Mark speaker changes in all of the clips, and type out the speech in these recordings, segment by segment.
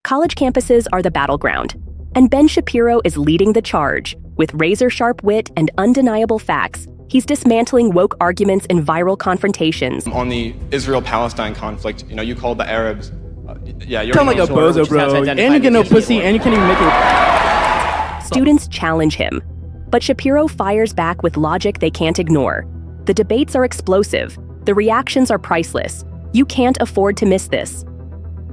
Speaker 1: College campuses are the battleground, and Ben Shapiro is leading the charge. With razor-sharp wit and undeniable facts, he's dismantling woke arguments and viral confrontations.
Speaker 2: On the Israel-Palestine conflict, you called the Arabs. You're
Speaker 3: sound like a bozo, bro. And you get no pussy, and you can't even make it.
Speaker 1: Students challenge him, but Shapiro fires back with logic they can't ignore. The debates are explosive. The reactions are priceless. You can't afford to miss this.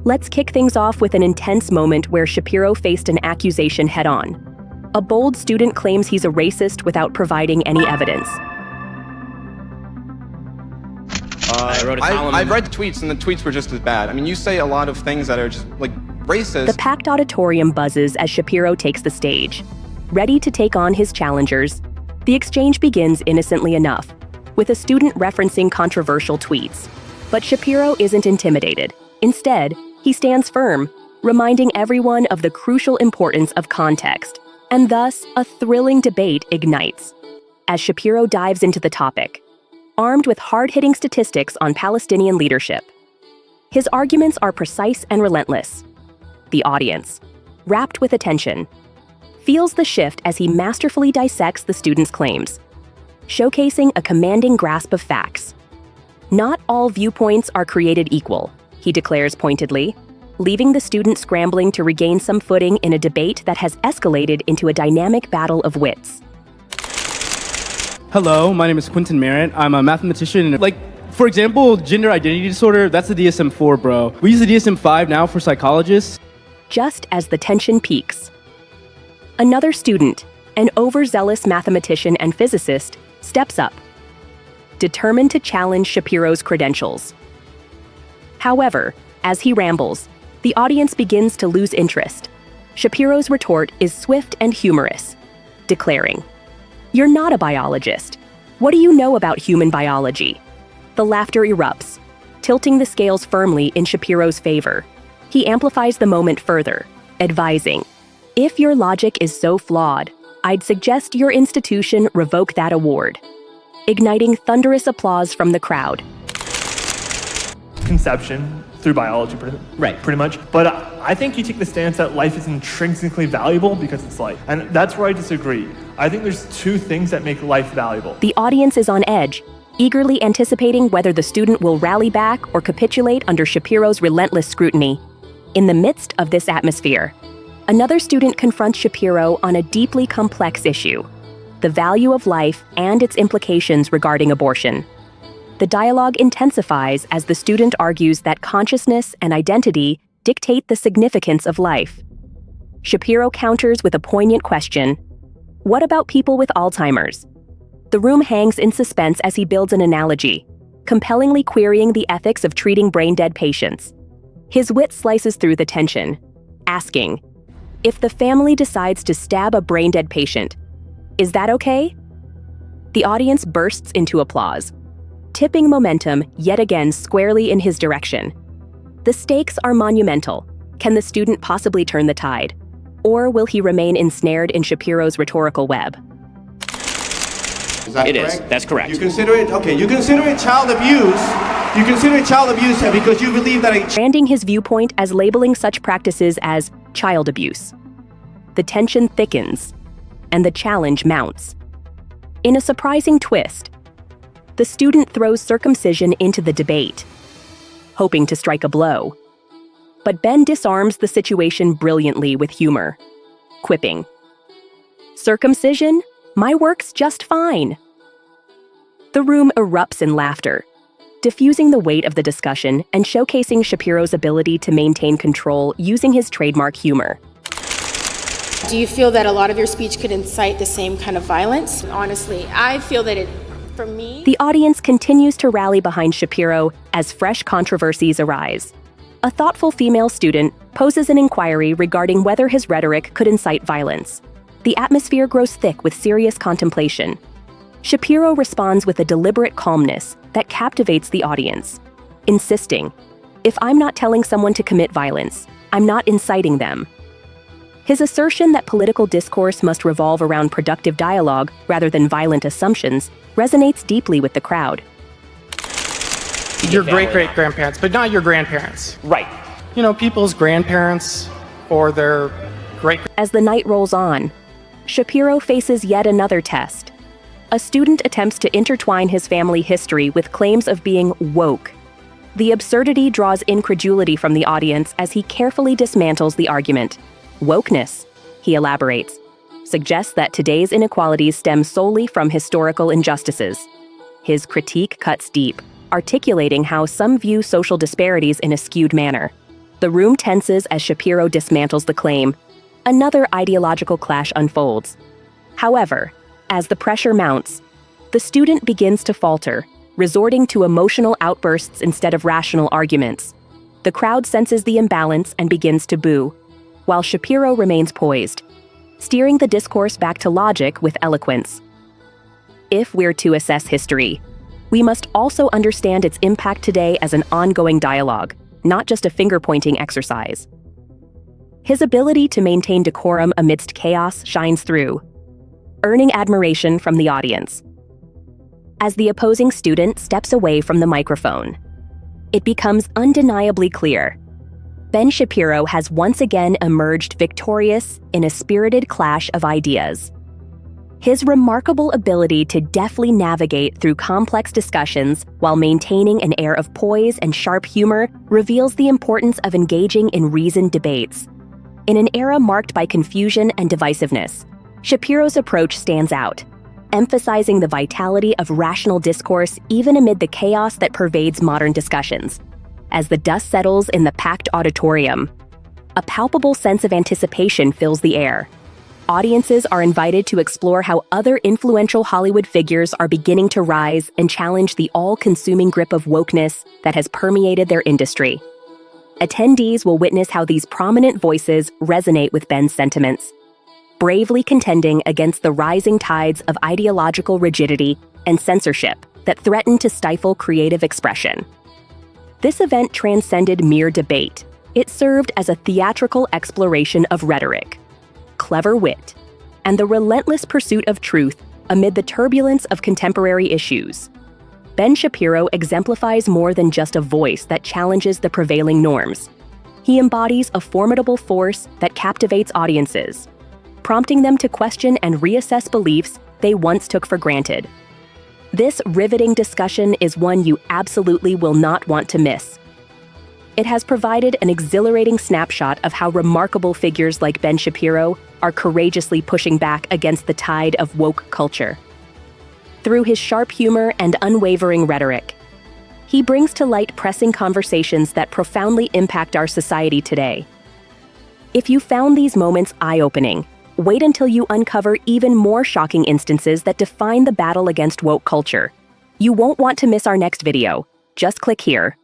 Speaker 1: Let's kick things off with an intense moment where Shapiro faced an accusation head-on. A bold student claims he's a racist without providing any evidence.
Speaker 2: I've read tweets, and the tweets were just as bad. I mean, you say a lot of things that are just, racist.
Speaker 1: The packed auditorium buzzes as Shapiro takes the stage. Ready to take on his challengers, the exchange begins innocently enough, with a student referencing controversial tweets. But Shapiro isn't intimidated. Instead, he stands firm, reminding everyone of the crucial importance of context. And thus, a thrilling debate ignites. As Shapiro dives into the topic, armed with hard-hitting statistics on Palestinian leadership. His arguments are precise and relentless. The audience, rapt with attention, feels the shift as he masterfully dissects the student's claims, showcasing a commanding grasp of facts. Not all viewpoints are created equal, he declares pointedly, leaving the student scrambling to regain some footing in a debate that has escalated into a dynamic battle of wits.
Speaker 3: Hello, my name is Quentin Merritt. I'm a mathematician. For example, gender identity disorder, that's the DSM-4, bro. We use the DSM-5 now for psychologists.
Speaker 1: Just as the tension peaks, another student, an overzealous mathematician and physicist, steps up, determined to challenge Shapiro's credentials. However, as he rambles, the audience begins to lose interest. Shapiro's retort is swift and humorous, declaring, "You're not a biologist. What do you know about human biology?" The laughter erupts, tilting the scales firmly in Shapiro's favor. He amplifies the moment further, advising, "If your logic is so flawed, I'd suggest your institution revoke that award," igniting thunderous applause from the crowd.
Speaker 4: Conception through biology, pretty much. But I think you take the stance that life is intrinsically valuable because it's life. And that's where I disagree. I think there's two things that make life valuable.
Speaker 1: The audience is on edge, eagerly anticipating whether the student will rally back or capitulate under Shapiro's relentless scrutiny. In the midst of this atmosphere, another student confronts Shapiro on a deeply complex issue: the value of life and its implications regarding abortion. The dialogue intensifies as the student argues that consciousness and identity dictate the significance of life. Shapiro counters with a poignant question: what about people with Alzheimer's? The room hangs in suspense as he builds an analogy, compellingly querying the ethics of treating brain-dead patients. His wit slices through the tension, asking, if the family decides to stab a brain-dead patient, is that okay? The audience bursts into applause, tipping momentum yet again squarely in his direction. The stakes are monumental. Can the student possibly turn the tide? Or will he remain ensnared in Shapiro's rhetorical web?
Speaker 5: Is that
Speaker 6: It
Speaker 5: correct?
Speaker 6: is. That's correct.
Speaker 5: You consider it, okay, you consider it child abuse. You consider it child abuse because you believe that
Speaker 1: Branding his viewpoint as labeling such practices as child abuse. The tension thickens, and the challenge mounts. In a surprising twist, the student throws circumcision into the debate, hoping to strike a blow. But Ben disarms the situation brilliantly with humor, quipping, "Circumcision? My work's just fine." The room erupts in laughter, diffusing the weight of the discussion and showcasing Shapiro's ability to maintain control using his trademark humor.
Speaker 7: Do you feel that a lot of your speech could incite the same kind of violence? Honestly, I feel that for me...
Speaker 1: The audience continues to rally behind Shapiro as fresh controversies arise. A thoughtful female student poses an inquiry regarding whether his rhetoric could incite violence. The atmosphere grows thick with serious contemplation. Shapiro responds with a deliberate calmness that captivates the audience, insisting, "If I'm not telling someone to commit violence, I'm not inciting them." His assertion that political discourse must revolve around productive dialogue rather than violent assumptions resonates deeply with the crowd.
Speaker 8: Your great-great-grandparents, but not your grandparents.
Speaker 6: Right.
Speaker 8: People's grandparents,
Speaker 6: or their great.
Speaker 1: As the night rolls on, Shapiro faces yet another test. A student attempts to intertwine his family history with claims of being woke. The absurdity draws incredulity from the audience as he carefully dismantles the argument. Wokeness, he elaborates, suggests that today's inequalities stem solely from historical injustices. His critique cuts deep, articulating how some view social disparities in a skewed manner. The room tenses as Shapiro dismantles the claim. Another ideological clash unfolds. However, as the pressure mounts, the student begins to falter, resorting to emotional outbursts instead of rational arguments. The crowd senses the imbalance and begins to boo, while Shapiro remains poised, steering the discourse back to logic with eloquence. If we're to assess history, we must also understand its impact today as an ongoing dialogue, not just a finger-pointing exercise. His ability to maintain decorum amidst chaos shines through, earning admiration from the audience. As the opposing student steps away from the microphone, it becomes undeniably clear. Ben Shapiro has once again emerged victorious in a spirited clash of ideas. His remarkable ability to deftly navigate through complex discussions while maintaining an air of poise and sharp humor reveals the importance of engaging in reasoned debates. In an era marked by confusion and divisiveness, Shapiro's approach stands out, emphasizing the vitality of rational discourse even amid the chaos that pervades modern discussions. As the dust settles in the packed auditorium, a palpable sense of anticipation fills the air. Audiences are invited to explore how other influential Hollywood figures are beginning to rise and challenge the all-consuming grip of wokeness that has permeated their industry. Attendees will witness how these prominent voices resonate with Ben's sentiments, bravely contending against the rising tides of ideological rigidity and censorship that threaten to stifle creative expression. This event transcended mere debate. It served as a theatrical exploration of rhetoric, clever wit, and the relentless pursuit of truth amid the turbulence of contemporary issues. Ben Shapiro exemplifies more than just a voice that challenges the prevailing norms. He embodies a formidable force that captivates audiences, prompting them to question and reassess beliefs they once took for granted. This riveting discussion is one you absolutely will not want to miss. It has provided an exhilarating snapshot of how remarkable figures like Ben Shapiro are courageously pushing back against the tide of woke culture. Through his sharp humor and unwavering rhetoric, he brings to light pressing conversations that profoundly impact our society today. If you found these moments eye-opening, wait until you uncover even more shocking instances that define the battle against woke culture. You won't want to miss our next video. Just click here.